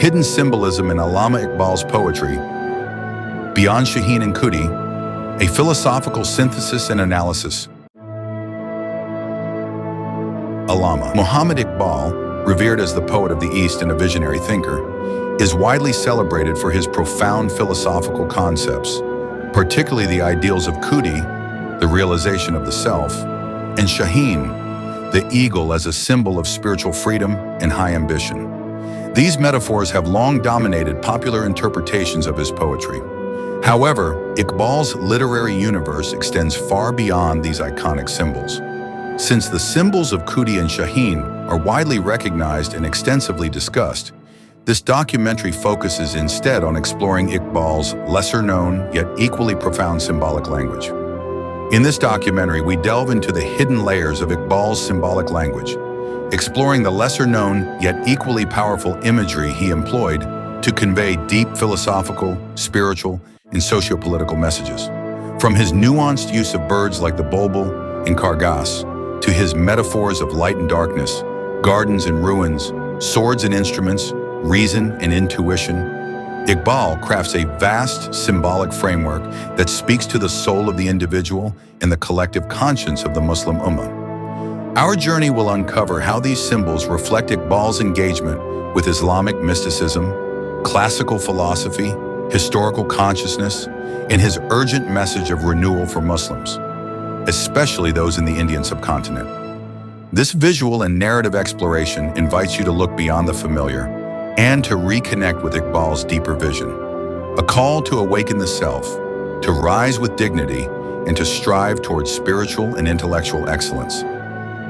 Hidden symbolism in Allama Iqbal's poetry. Beyond Shaheen and Khudi, a philosophical synthesis and analysis. Allama Muhammad Iqbal, revered as the poet of the East and a visionary thinker, is widely celebrated for his profound philosophical concepts, particularly the ideals of Khudi, the realization of the self, and Shaheen, the eagle as a symbol of spiritual freedom and high ambition. These metaphors have long dominated popular interpretations of his poetry. However, Iqbal's literary universe extends far beyond these iconic symbols. Since the symbols of Khudi and Shaheen are widely recognized and extensively discussed, this documentary focuses instead on exploring Iqbal's lesser-known yet equally profound symbolic language. In this documentary, we delve into the hidden layers of Iqbal's symbolic language, exploring the lesser-known yet equally powerful imagery he employed to convey deep philosophical, spiritual, and socio-political messages. From his nuanced use of birds like the Bulbul and Kargass, to his metaphors of light and darkness, gardens and ruins, swords and instruments, reason and intuition, Iqbal crafts a vast symbolic framework that speaks to the soul of the individual and the collective conscience of the Muslim Ummah. Our journey will uncover how these symbols reflect Iqbal's engagement with Islamic mysticism, classical philosophy, historical consciousness, and his urgent message of renewal for Muslims, especially those in the Indian subcontinent. This visual and narrative exploration invites you to look beyond the familiar and to reconnect with Iqbal's deeper vision, a call to awaken the self, to rise with dignity, and to strive towards spiritual and intellectual excellence.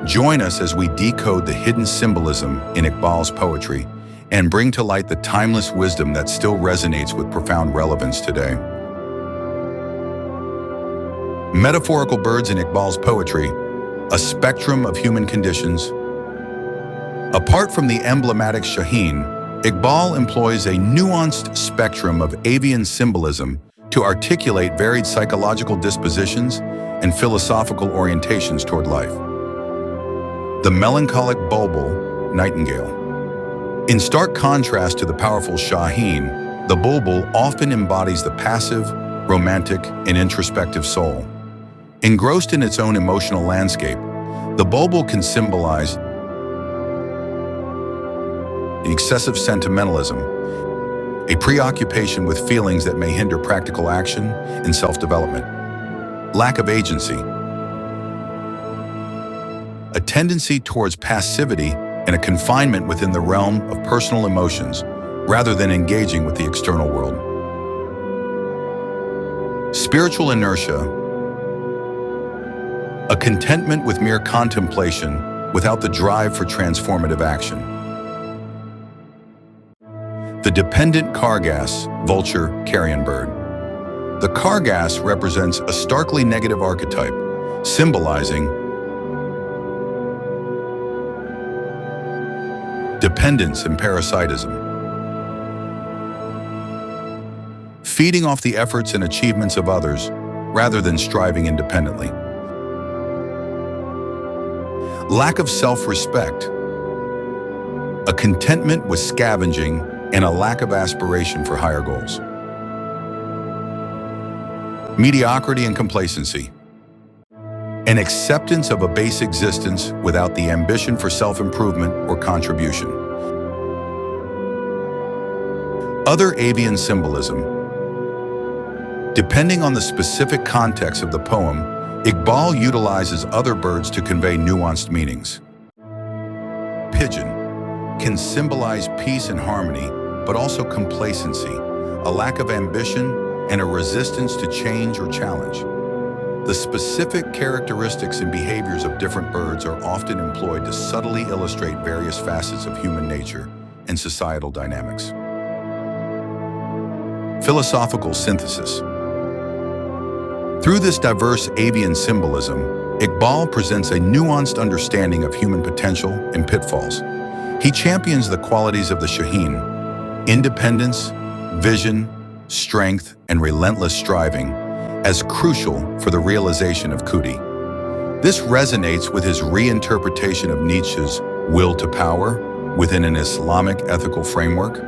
Join us as we decode the hidden symbolism in Iqbal's poetry and bring to light the timeless wisdom that still resonates with profound relevance today. Metaphorical birds in Iqbal's poetry, a spectrum of human conditions. Apart from the emblematic Shaheen, Iqbal employs a nuanced spectrum of avian symbolism to articulate varied psychological dispositions and philosophical orientations toward life. The melancholic Bulbul, Nightingale. In stark contrast to the powerful Shaheen, the Bulbul often embodies the passive, romantic, and introspective soul. Engrossed in its own emotional landscape, the Bulbul can symbolize excessive sentimentalism, a preoccupation with feelings that may hinder practical action and self-development, lack of agency, a tendency towards passivity and a confinement within the realm of personal emotions rather than engaging with the external world. Spiritual inertia, a contentment with mere contemplation without the drive for transformative action. The dependent Kargass, vulture, carrion bird. The Kargass represents a starkly negative archetype, symbolizing dependence and parasitism. Feeding off the efforts and achievements of others rather than striving independently. Lack of self-respect. A contentment with scavenging and a lack of aspiration for higher goals. Mediocrity and complacency. An acceptance of a base existence without the ambition for self-improvement or contribution. Other avian symbolism. Depending on the specific context of the poem, Iqbal utilizes other birds to convey nuanced meanings. Pigeon can symbolize peace and harmony, but also complacency, a lack of ambition, and a resistance to change or challenge. The specific characteristics and behaviors of different birds are often employed to subtly illustrate various facets of human nature and societal dynamics. Philosophical synthesis. Through this diverse avian symbolism, Iqbal presents a nuanced understanding of human potential and pitfalls. He champions the qualities of the Shaheen: independence, vision, strength, and relentless striving as crucial for the realization of Khudi. This resonates with his reinterpretation of Nietzsche's will to power within an Islamic ethical framework,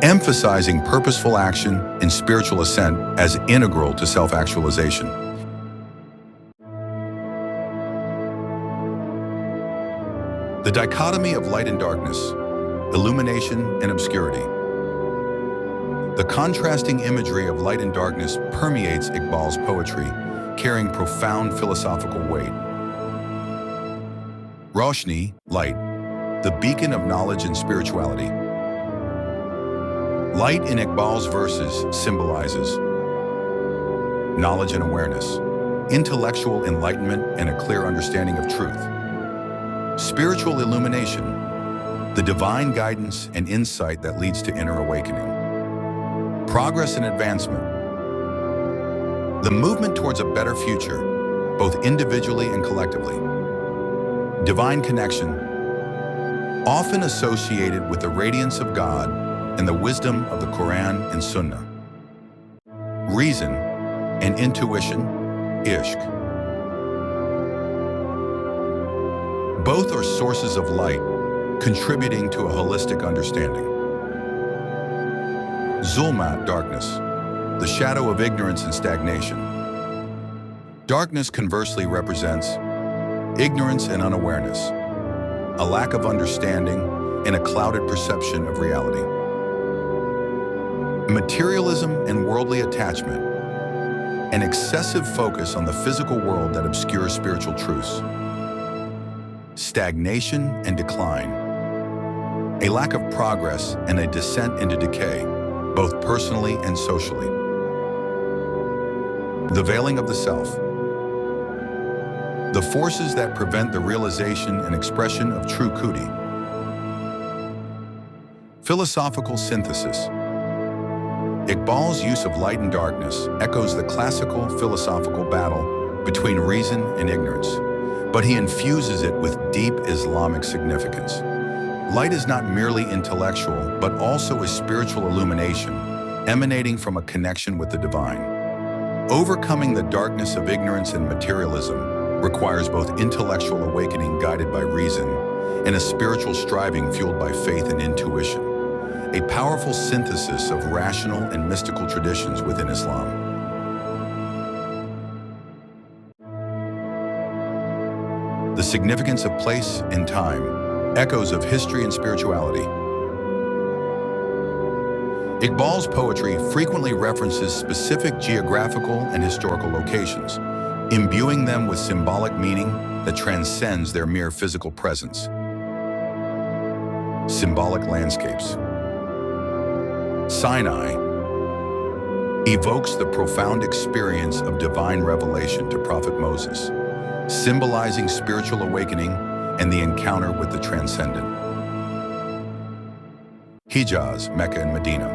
emphasizing purposeful action and spiritual ascent as integral to self-actualization. The dichotomy of light and darkness, illumination and obscurity. The contrasting imagery of light and darkness permeates Iqbal's poetry, carrying profound philosophical weight. Roshni, light, the beacon of knowledge and spirituality. Light in Iqbal's verses symbolizes knowledge and awareness, intellectual enlightenment and a clear understanding of truth. Spiritual illumination, the divine guidance and insight that leads to inner awakening. Progress and advancement, the movement towards a better future, both individually and collectively. Divine connection, often associated with the radiance of God and the wisdom of the Quran and Sunnah. Reason and intuition, Ishq. Both are sources of light, contributing to a holistic understanding. Zulmat, darkness, the shadow of ignorance and stagnation. Darkness conversely represents ignorance and unawareness, a lack of understanding and a clouded perception of reality. Materialism and worldly attachment, an excessive focus on the physical world that obscures spiritual truths. Stagnation and decline, a lack of progress and a descent into decay, both personally and socially. The veiling of the self, the forces that prevent the realization and expression of true Khudi. Philosophical synthesis. Iqbal's use of light and darkness echoes the classical philosophical battle between reason and ignorance, but he infuses it with deep Islamic significance. Light is not merely intellectual, but also a spiritual illumination, emanating from a connection with the divine. Overcoming the darkness of ignorance and materialism requires both intellectual awakening guided by reason and a spiritual striving fueled by faith and intuition, a powerful synthesis of rational and mystical traditions within Islam. The significance of place and time, echoes of history and spirituality. Iqbal's poetry frequently references specific geographical and historical locations, imbuing them with symbolic meaning that transcends their mere physical presence. Symbolic landscapes. Sinai evokes the profound experience of divine revelation to Prophet Moses, symbolizing spiritual awakening and the encounter with the transcendent. Hijaz, Mecca and Madina,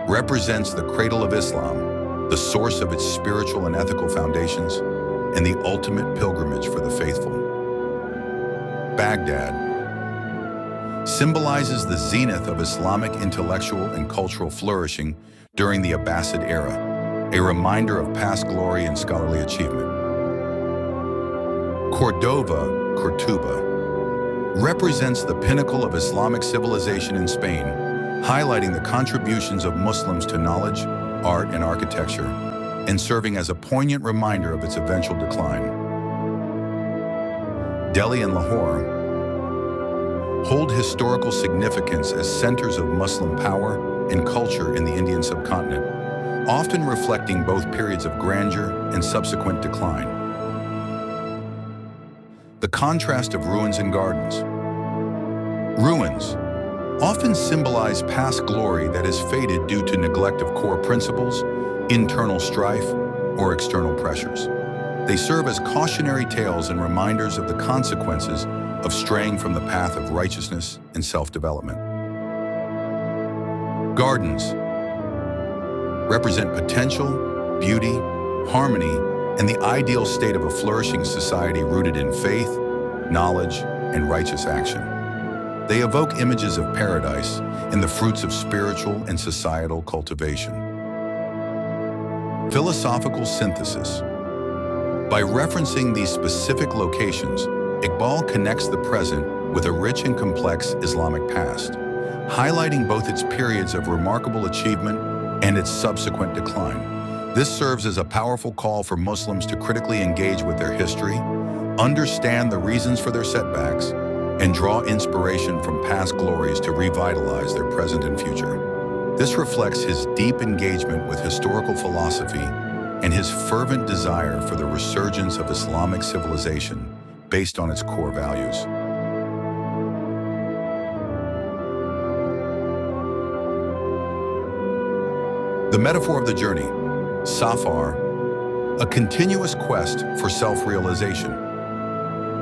represents the cradle of Islam, the source of its spiritual and ethical foundations, and the ultimate pilgrimage for the faithful. Baghdad symbolizes the zenith of Islamic intellectual and cultural flourishing during the Abbasid era, a reminder of past glory and scholarly achievement. Cordoba represents the pinnacle of Islamic civilization in Spain, highlighting the contributions of Muslims to knowledge, art, and architecture, and serving as a poignant reminder of its eventual decline. Delhi and Lahore hold historical significance as centers of Muslim power and culture in the Indian subcontinent, often reflecting both periods of grandeur and subsequent decline. The contrast of ruins and gardens. Ruins often symbolize past glory that has faded due to neglect of core principles, internal strife, or external pressures. They serve as cautionary tales and reminders of the consequences of straying from the path of righteousness and self-development. Gardens represent potential, beauty, harmony, and the ideal state of a flourishing society rooted in faith, knowledge, and righteous action. They evoke images of paradise and the fruits of spiritual and societal cultivation. Philosophical synthesis. By referencing these specific locations, Iqbal connects the present with a rich and complex Islamic past, highlighting both its periods of remarkable achievement and its subsequent decline. This serves as a powerful call for Muslims to critically engage with their history, understand the reasons for their setbacks, and draw inspiration from past glories to revitalize their present and future. This reflects his deep engagement with historical philosophy and his fervent desire for the resurgence of Islamic civilization based on its core values. The metaphor of the journey, Safar, a continuous quest for self-realization.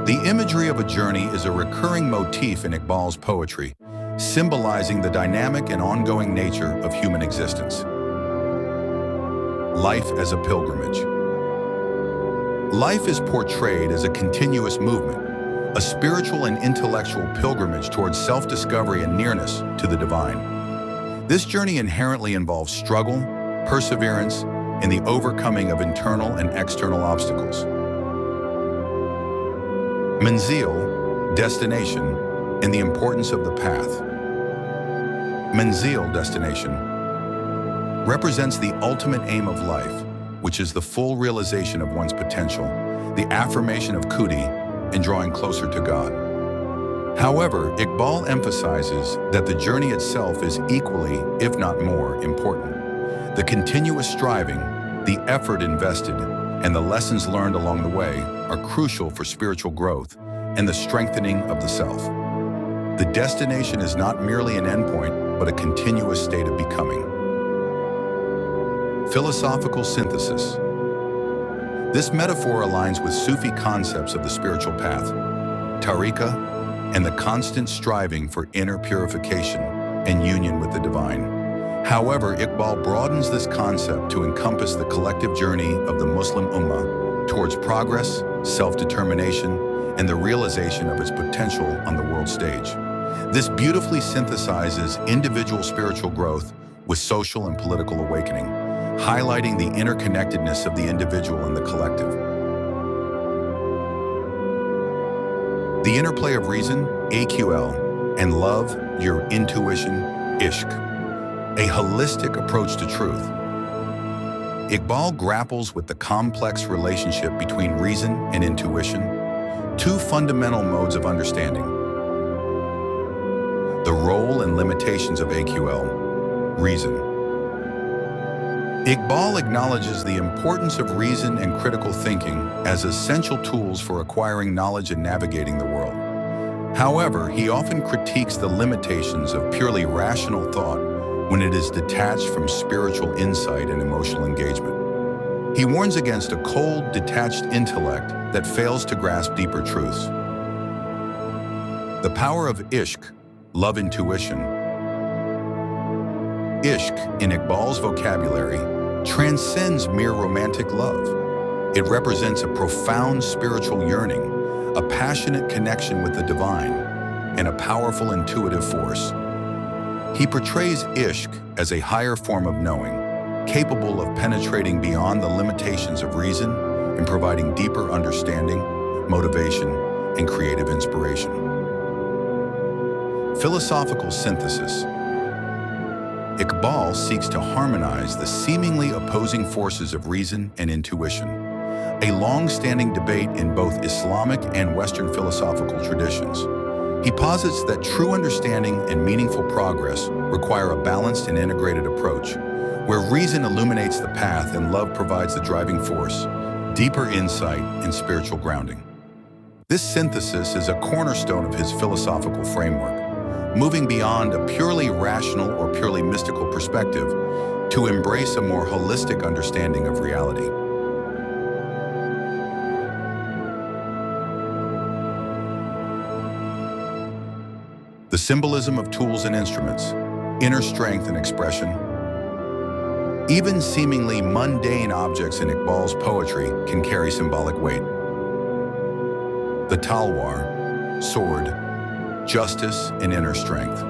The imagery of a journey is a recurring motif in Iqbal's poetry, symbolizing the dynamic and ongoing nature of human existence. Life as a pilgrimage. Life is portrayed as a continuous movement, a spiritual and intellectual pilgrimage towards self-discovery and nearness to the divine. This journey inherently involves struggle, perseverance, and the overcoming of internal and external obstacles. Manzil, destination, and the importance of the path. Manzil, destination, represents the ultimate aim of life, which is the full realization of one's potential, the affirmation of Khudi, and drawing closer to God. However, Iqbal emphasizes that the journey itself is equally, if not more, important. The continuous striving, the effort invested, and the lessons learned along the way are crucial for spiritual growth and the strengthening of the self. The destination is not merely an endpoint, but a continuous state of becoming. Philosophical synthesis. This metaphor aligns with Sufi concepts of the spiritual path, tariqah, and the constant striving for inner purification and union with the divine. However, Iqbal broadens this concept to encompass the collective journey of the Muslim Ummah towards progress, self-determination, and the realization of its potential on the world stage. This beautifully synthesizes individual spiritual growth with social and political awakening, highlighting the interconnectedness of the individual and the collective. The interplay of reason, AQL, and love, your intuition, Ishq, a holistic approach to truth. Iqbal grapples with the complex relationship between reason and intuition, two fundamental modes of understanding. The role and limitations of AQL, reason. Iqbal acknowledges the importance of reason and critical thinking as essential tools for acquiring knowledge and navigating the world. However, he often critiques the limitations of purely rational thought when it is detached from spiritual insight and emotional engagement. He warns against a cold, detached intellect that fails to grasp deeper truths. The power of Ishq, love intuition. Ishq, in Iqbal's vocabulary, transcends mere romantic love. It represents a profound spiritual yearning, a passionate connection with the divine, and a powerful intuitive force. He portrays Ishq as a higher form of knowing, capable of penetrating beyond the limitations of reason and providing deeper understanding, motivation, and creative inspiration. Philosophical synthesis. Iqbal seeks to harmonize the seemingly opposing forces of reason and intuition, a long-standing debate in both Islamic and Western philosophical traditions. He posits that true understanding and meaningful progress require a balanced and integrated approach, where reason illuminates the path and love provides the driving force, deeper insight, and spiritual grounding. This synthesis is a cornerstone of his philosophical framework, moving beyond a purely rational or purely mystical perspective to embrace a more holistic understanding of reality. The symbolism of tools and instruments, inner strength and expression. Even seemingly mundane objects in Iqbal's poetry can carry symbolic weight. The talwar, sword, justice and inner strength.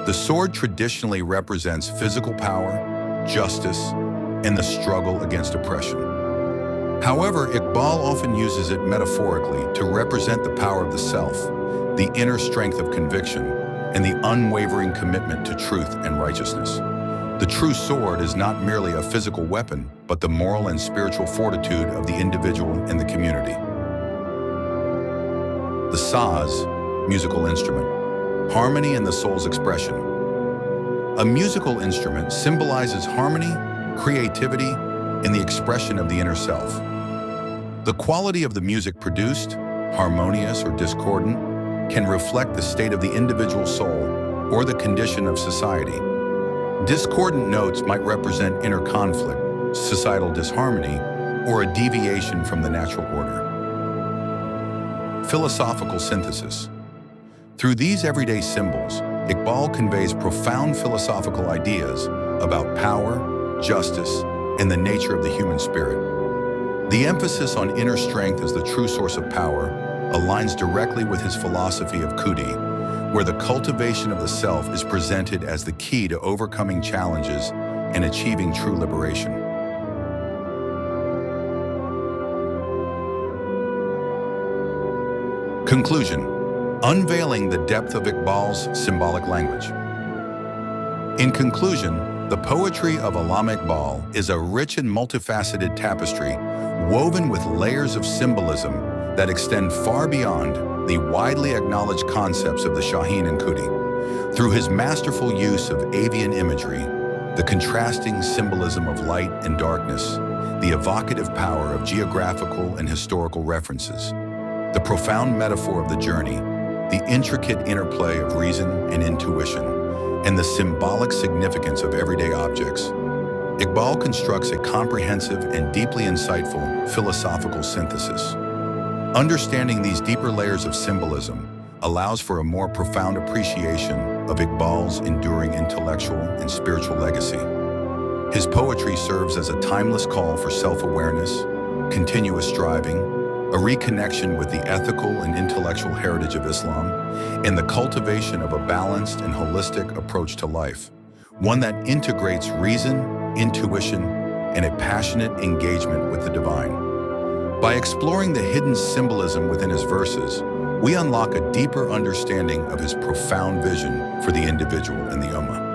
The sword traditionally represents physical power, justice, and the struggle against oppression. However, Iqbal often uses it metaphorically to represent the power of the self, the inner strength of conviction, and the unwavering commitment to truth and righteousness. The true sword is not merely a physical weapon, but the moral and spiritual fortitude of the individual and the community. The saz, musical instrument, harmony and the soul's expression. A musical instrument symbolizes harmony, creativity, and the expression of the inner self. The quality of the music produced, harmonious or discordant, can reflect the state of the individual soul or the condition of society. Discordant notes might represent inner conflict, societal disharmony, or a deviation from the natural order. Philosophical synthesis. Through these everyday symbols, Iqbal conveys profound philosophical ideas about power, justice, and the nature of the human spirit. The emphasis on inner strength as the true source of power aligns directly with his philosophy of Khudi, where the cultivation of the self is presented as the key to overcoming challenges and achieving true liberation. Conclusion: unveiling the depth of Iqbal's symbolic language. In conclusion, the poetry of Allama Iqbal is a rich and multifaceted tapestry woven with layers of symbolism that extend far beyond the widely acknowledged concepts of the Shaheen and Khudi. Through his masterful use of avian imagery, the contrasting symbolism of light and darkness, the evocative power of geographical and historical references, the profound metaphor of the journey, the intricate interplay of reason and intuition, and the symbolic significance of everyday objects, Iqbal constructs a comprehensive and deeply insightful philosophical synthesis. Understanding these deeper layers of symbolism allows for a more profound appreciation of Iqbal's enduring intellectual and spiritual legacy. His poetry serves as a timeless call for self-awareness, continuous striving, a reconnection with the ethical and intellectual heritage of Islam, and the cultivation of a balanced and holistic approach to life, one that integrates reason, intuition, and a passionate engagement with the divine. By exploring the hidden symbolism within his verses, we unlock a deeper understanding of his profound vision for the individual and the Ummah.